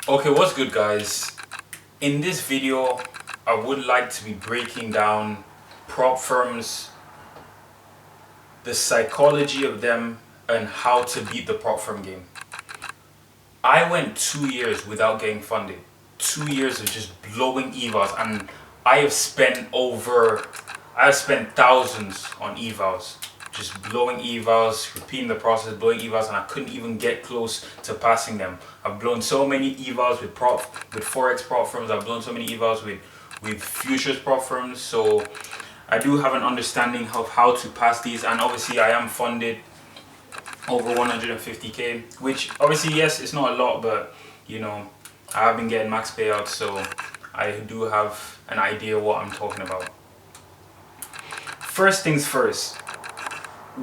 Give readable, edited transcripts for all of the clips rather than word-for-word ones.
Okay, what's good, guys? In this video, I would like to be breaking down prop firms, the psychology of them, and how to beat the prop firm game. I went 2 years without getting funded. 2 years of just blowing evals, and I have spent over, I have spent thousands on evals, just blowing evals, repeating the process, blowing evals, and I couldn't even get close to passing them. I've blown so many evals with forex prop firms. I've blown so many evals with futures prop firms. So I do have an understanding of how to pass these, and obviously I am funded over 150k, which obviously, yes, it's not a lot, but you know, I have been getting max payouts, so I do have an idea what I'm talking about. First things first,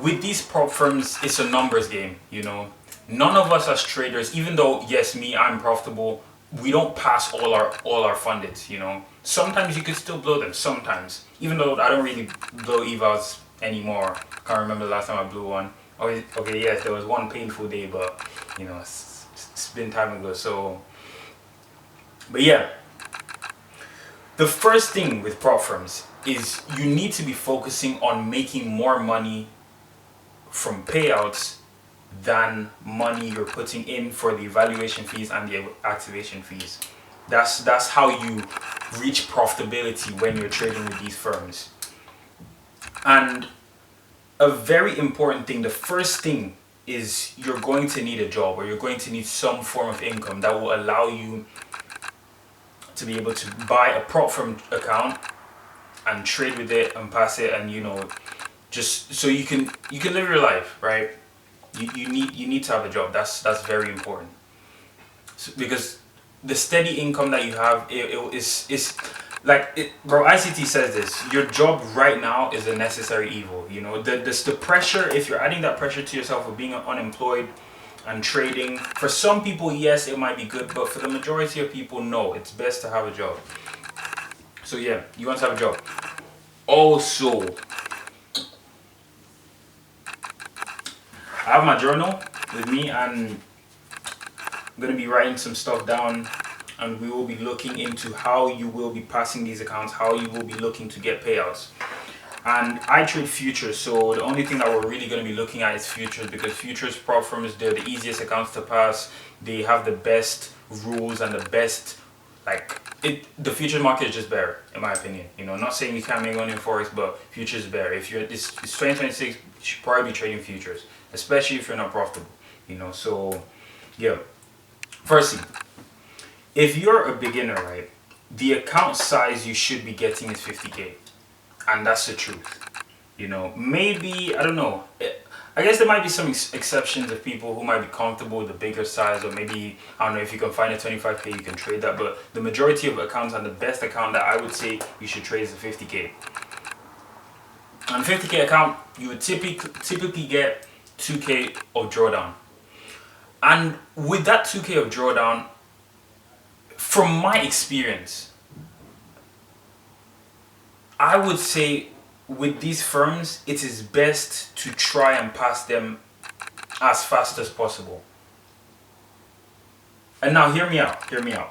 with these prop firms, it's a numbers game, you know. None of us as traders, even though yes, me, I'm profitable, we don't pass all our fundeds, you know. Sometimes you could still blow them, sometimes. Even though I don't really blow evals anymore. Can't remember the last time I blew one. Okay, yes, there was one painful day, but you know, it's been time ago. So, but yeah, the first thing with prop firms is you need to be focusing on making more money from payouts than money you're putting in for the evaluation fees and the activation fees. That's how you reach profitability when you're trading with these firms. And a very important thing, the first thing is you're going to need a job, or you're going to need some form of income that will allow you to be able to buy a prop firm account and trade with it and pass it, and you know, just so you can live your life, right? You need to have a job. That's very important. So, because the steady income that you have, is like it, bro. ICT says this: your job right now is a necessary evil. You know, the pressure. If you're adding that pressure to yourself of being unemployed and trading, for some people, yes, it might be good, but for the majority of people, no. It's best to have a job. So yeah, you want to have a job. Also, I have my journal with me, and I'm gonna be writing some stuff down, and we will be looking into how you will be passing these accounts, how you will be looking to get payouts. And I trade futures, so the only thing that we're really going to be looking at is futures, because futures prop firms, they're the easiest accounts to pass. They have the best rules and the best, like it. The futures market is just better, in my opinion. You know, not saying you can't make money in forex, but futures is better. If you're this, it's 2026, you should probably be trading futures, especially if you're not profitable. You know, so yeah. Firstly, if you're a beginner, right, the account size you should be getting is 50k, and that's the truth. You know, maybe I don't know. I guess there might be some exceptions of people who might be comfortable with a bigger size, or maybe I don't know if you can find a 25k, you can trade that. But the majority of accounts, and the best account that I would say you should trade is a 50k. On a 50k account, you would typically get 2k of drawdown, and with that 2k of drawdown, from my experience, I would say with these firms, it is best to try and pass them as fast as possible. And now, hear me out. Hear me out.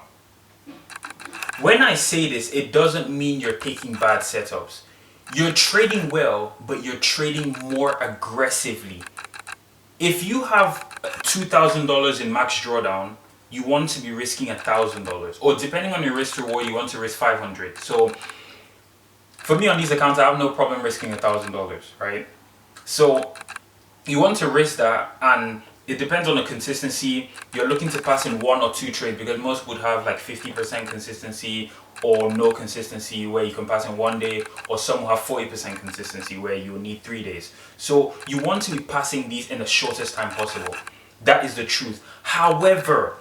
When I say this, it doesn't mean you're taking bad setups. You're trading well, but you're trading more aggressively. If you have $2,000 in max drawdown, you want to be risking $1,000, or depending on your risk reward, you want to risk 500. So for me on these accounts, I have no problem risking $1,000, right? So you want to risk that, and it depends on the consistency. You're looking to pass in one or two trades, because most would have like 50% consistency or no consistency where you can pass in one day, or some will have 40% consistency where you will need 3 days. So you want to be passing these in the shortest time possible. That is the truth. However,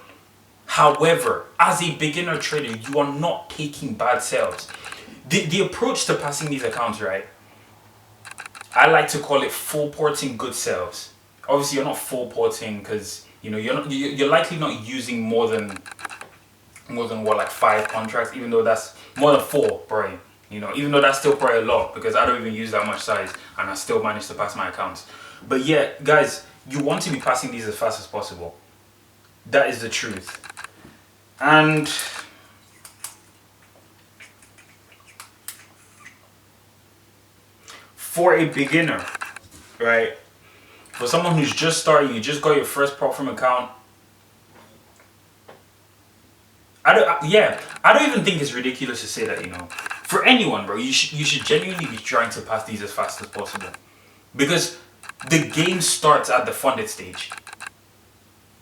as a beginner trader, you are not taking bad sells. The approach to passing these accounts, right? I like to call it full porting good selves. Obviously, you're not full porting because you know you're likely not using more than what, like 5 contracts, even though that's more than four, probably. You know, even though that's still probably a lot, because I don't even use that much size and I still manage to pass my accounts. But yeah, guys, you want to be passing these as fast as possible. That is the truth. And for a beginner, right? For someone who's just starting, you just got your first prop firm account. I don't even think it's ridiculous to say that, for anyone, bro, you should genuinely be trying to pass these as fast as possible, because the game starts at the funded stage,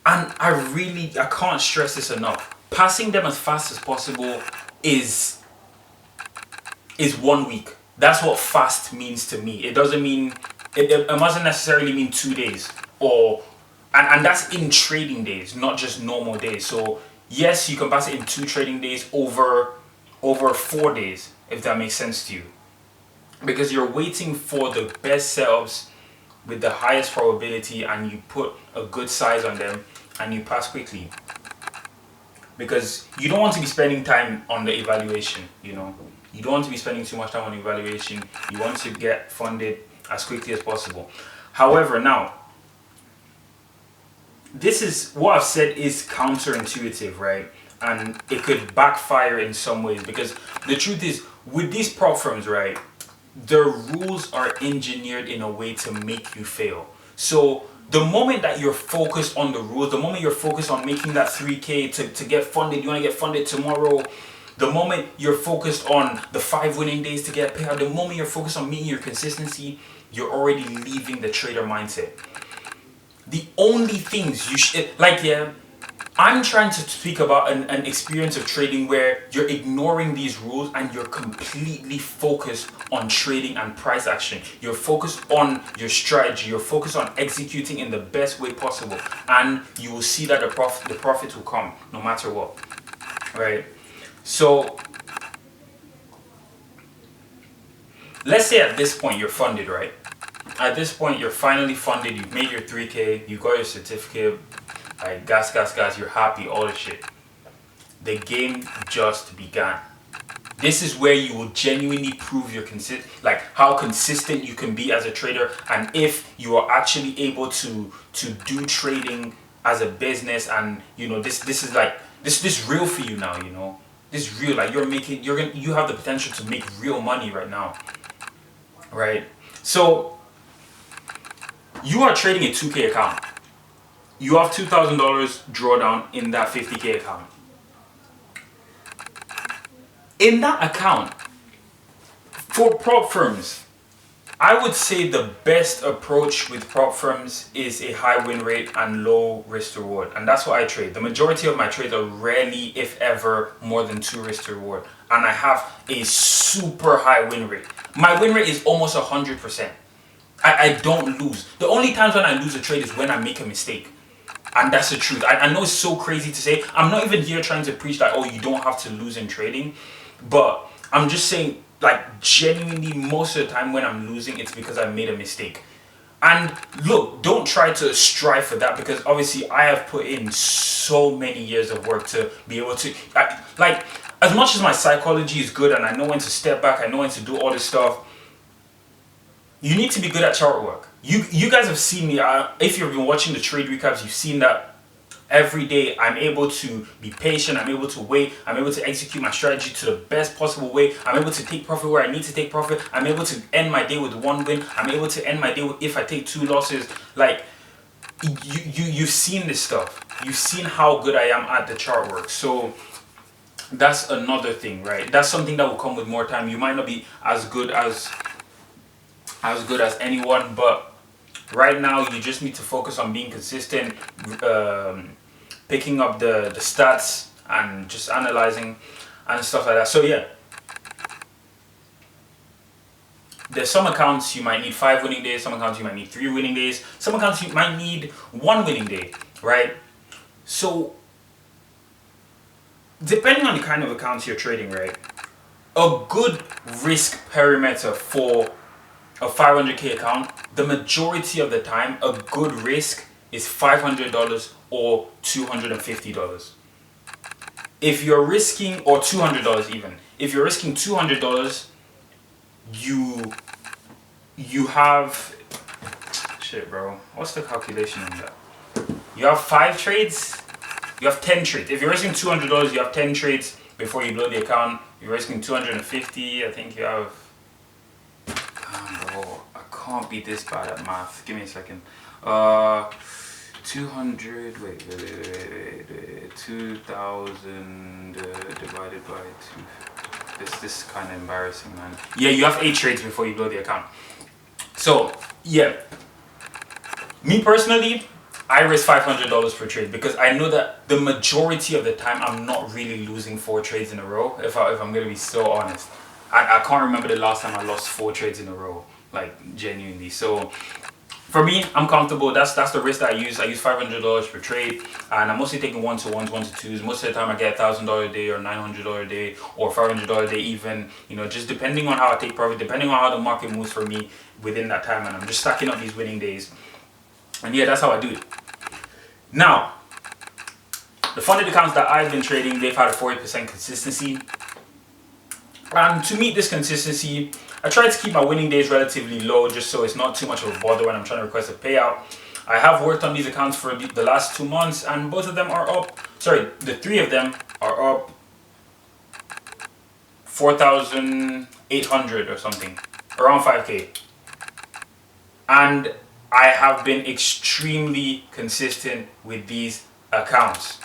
and I can't stress this enough. Passing them as fast as possible is 1 week. That's what fast means to me. It doesn't mean it mustn't necessarily mean 2 days, and that's in trading days, not just normal days. So yes, you can pass it in 2 trading days over 4 days, if that makes sense to you, because you're waiting for the best setups with the highest probability, and you put a good size on them and you pass quickly, because you don't want to be spending time on the evaluation. You don't want to be spending too much time on evaluation. You want to get funded as quickly as possible. However, now, this is what I've said is counterintuitive, right? And it could backfire in some ways, because the truth is, with these prop firms, right, the rules are engineered in a way to make you fail. So the moment that you're focused on the rules, the moment you're focused on making that 3K to get funded, you want to get funded tomorrow, the moment you're focused on the 5 winning days to get a payout, the moment you're focused on meeting your consistency, you're already leaving the trader mindset. The only things you should, I'm trying to speak about an experience of trading where you're ignoring these rules and you're completely focused on trading and price action. You're focused on your strategy. You're focused on executing in the best way possible, and you will see that the profit will come no matter what, right? So let's say at this point you're funded, right? At this point you're finally funded. You've made your 3K. You got your certificate. Like gas, you're happy, all this shit. The game just began. This is where you will genuinely prove your how consistent you can be as a trader, and if you are actually able to do trading as a business, and this is real for you now. This is real. Like you have the potential to make real money right now, right? So you are trading a 2K account. You have $2,000 drawdown in that 50K account. In that account, for prop firms, I would say the best approach with prop firms is a high win rate and low risk to reward. And that's what I trade. The majority of my trades are rarely, if ever, more than 2 risk to reward. And I have a super high win rate. My win rate is almost 100%. I don't lose. The only times when I lose a trade is when I make a mistake. And that's the truth. I know it's so crazy to say. I'm not even here trying to preach that, you don't have to lose in trading. But I'm just saying, genuinely, most of the time when I'm losing, it's because I made a mistake. And look, don't try to strive for that, because obviously I have put in so many years of work to be able to... as much as my psychology is good and I know when to step back, I know when to do all this stuff, you need to be good at chart work. You guys have seen me, if you've been watching the trade recaps, you've seen that every day I'm able to be patient, I'm able to wait, I'm able to execute my strategy to the best possible way, I'm able to take profit where I need to take profit, I'm able to end my day with 1 win, I'm able to end my day if I take 2 losses. You've seen this stuff. You've seen how good I am at the chart work. So that's another thing, right? That's something that will come with more time. You might not be as good as anyone, but right now you just need to focus on being consistent, picking up the stats and just analyzing and stuff like that. So yeah, there's some accounts you might need 5 winning days, some accounts you might need 3 winning days, some accounts you might need 1 winning day, right? So depending on the kind of accounts you're trading, right, a good risk perimeter for a 500K account, the majority of the time, a good risk is $500 or $250. If you're risking, or $200 even, if you're risking $200, you have, shit bro, what's the calculation on that? You have 5 trades, You have 10 trades. If you're risking $200, you have 10 trades before you blow the account. If you're risking 250, I think you have. Bro, I can't be this bad at math. Give me a second. 200. Wait. 2,000 divided by 2. This is kind of embarrassing, man. Yeah, you have 8 trades before you blow the account. So yeah, me personally, I risk $500 per trade because I know that the majority of the time I'm not really losing 4 trades in a row. If I'm gonna be so honest, I can't remember the last time I lost 4 trades in a row, like genuinely. So for me, I'm comfortable. That's the risk that I use. I use $500 per trade, and I'm mostly taking 1-to-1s, 1-to-2s. Most of the time, I get $1,000 a day, or $900 a day, or $500 a day, even. You know, just depending on how I take profit, depending on how the market moves for me within that time, and I'm just stacking up these winning days. And yeah, that's how I do it. Now, the funded accounts that I've been trading, they've had a 40% consistency. And to meet this consistency, I try to keep my winning days relatively low just so it's not too much of a bother when I'm trying to request a payout. I have worked on these accounts for the last 2 months, and both of them are up. Sorry, the 3 of them are up 4,800 or something, around 5K. And I have been extremely consistent with these accounts.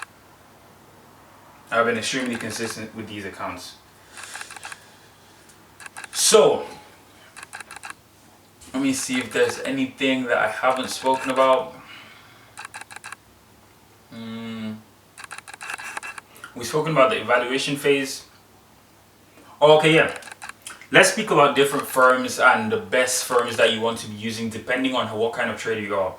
I've been extremely consistent with these accounts. So, let me see if there's anything that I haven't spoken about. We've spoken about the evaluation phase. Oh, okay, yeah. Let's speak about different firms and the best firms that you want to be using depending on what kind of trader you are.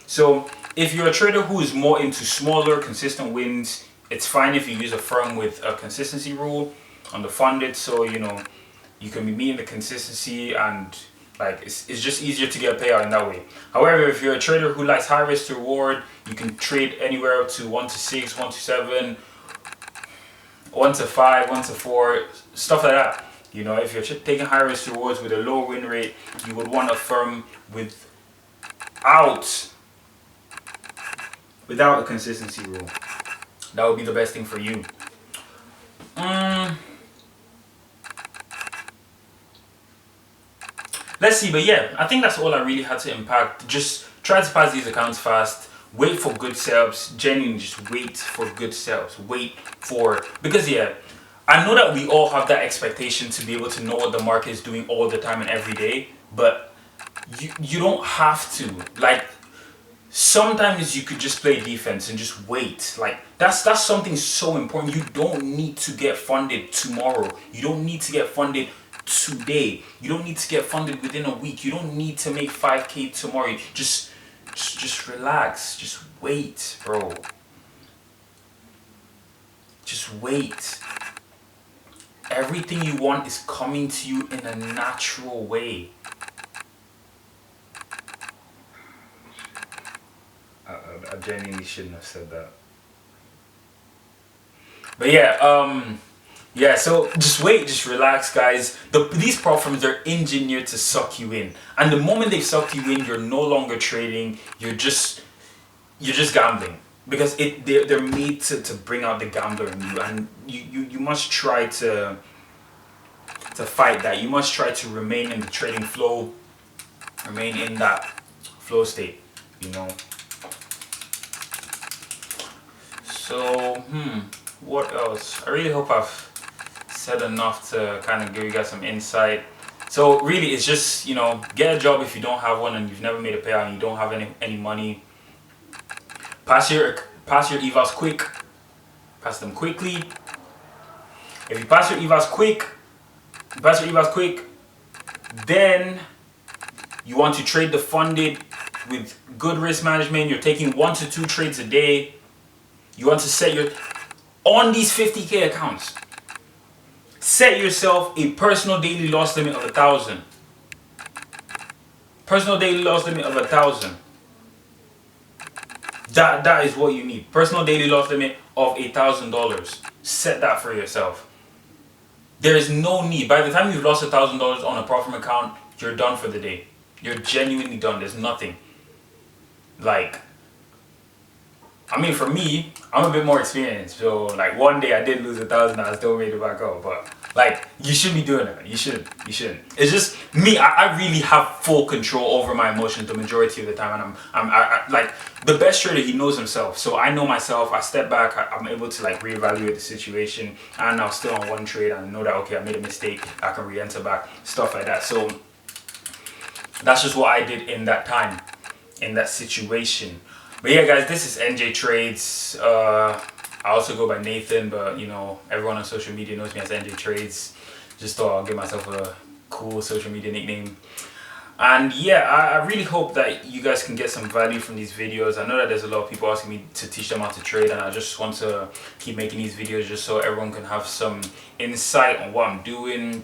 So, if you're a trader who is more into smaller, consistent wins, it's fine if you use a firm with a consistency rule on the funded, so you know you can be meeting the consistency and like it's just easier to get a payout in that way. However, if you're a trader who likes high risk to reward, you can trade anywhere up to 1-to-6, 1-to-7, 1-to-5, 1-to-4, stuff like that. You know, if you're taking high risk rewards with a low win rate, you would want a firm without a consistency rule. That would be the best thing for you. Let's see, but yeah, I think that's all I really had to impact. Just try to pass these accounts fast. Wait for good setups. Genuinely, just wait for good setups. Because yeah, I know that we all have that expectation to be able to know what the market is doing all the time and every day, but you don't have to. Like, sometimes you could just play defense and just wait. Like, that's something so important. You don't need to get funded tomorrow. You don't need to get funded today. You don't need to get funded within a week. You don't need to make 5K tomorrow. Just relax. Just wait, bro. Just wait. Everything you want is coming to you in a natural way. I genuinely shouldn't have said that. But yeah, so just wait, just relax, guys. These prop firms, they're engineered to suck you in. And the moment they suck you in, you're no longer trading, you're just gambling. Because they're made to bring out the gambler in you, and you must try to fight that. You must try to remain in the trading flow, remain in that flow state, you know. So, what else? I really hope I've said enough to kind of give you guys some insight. So really, it's just, you know, get a job if you don't have one and you've never made a payout and you don't have any money. Pass your evals quick. Pass them quickly. If you pass your evals quick, then you want to trade the funded with good risk management. You're taking 1-to-2 trades a day. You want to set on these 50K accounts, set yourself a personal daily loss limit of 1,000. Personal daily loss limit of 1,000. That is what you need. Personal daily loss limit of $1,000. Set that for yourself. There is no need. By the time you've lost $1,000 on a prop firm account, you're done for the day. You're genuinely done. There's nothing. Like, I mean, for me, I'm a bit more experienced. So, like, one day I did lose 1,000, I still made it back up. But, like, you should be doing it. You should. You shouldn't. It's just me. I really have full control over my emotions the majority of the time. And like, the best trader, he knows himself. So, I know myself. I step back. I'm able to, like, reevaluate the situation. And I'm still on one trade. And I know that, okay, I made a mistake. I can re enter back. Stuff like that. So, that's just what I did in that time, in that situation. But yeah, guys, this is NJ Trades. I also go by Nathan, but you know, everyone on social media knows me as NJ Trades. Just thought I'll give myself a cool social media nickname. And yeah, I really hope that you guys can get some value from these videos. I know that there's a lot of people asking me to teach them how to trade, and I just want to keep making these videos just so everyone can have some insight on what I'm doing,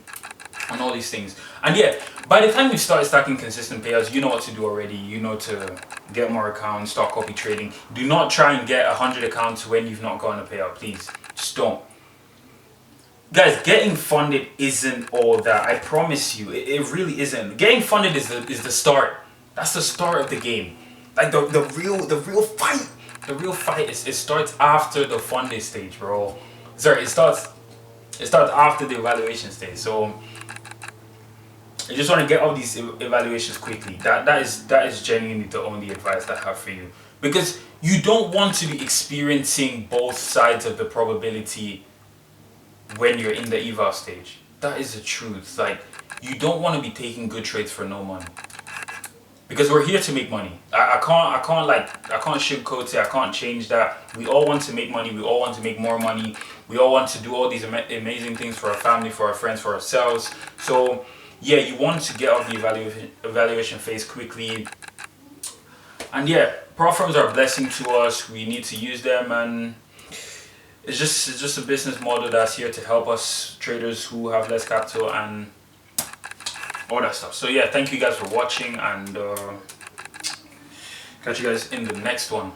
on all these things. And yeah, by the time you start stacking consistent payouts, you know what to do already. You know to get more accounts, start copy trading. Do not try and get 100 accounts when you've not gotten a payout, please. Just don't. Guys, getting funded isn't all that. I promise you, it really isn't. Getting funded is the start. That's the start of the game. Like the real fight. The real fight is it starts after the funded stage, bro. Sorry, it starts after the evaluation stage. So I just want to get all these evaluations quickly. That is genuinely the only advice that I have for you, because you don't want to be experiencing both sides of the probability when you're in the eval stage. That is the truth. Like, you don't want to be taking good trades for no money, because we're here to make money. I can't sugarcoat it. I can't change that. We all want to make money. We all want to make more money. We all want to do all these amazing things for our family, for our friends, for ourselves. So yeah, you want to get off the evaluation phase quickly. And yeah, prop firms are a blessing to us. We need to use them, and it's just a business model that's here to help us traders who have less capital and all that stuff. So yeah, thank you guys for watching, and catch you guys in the next one.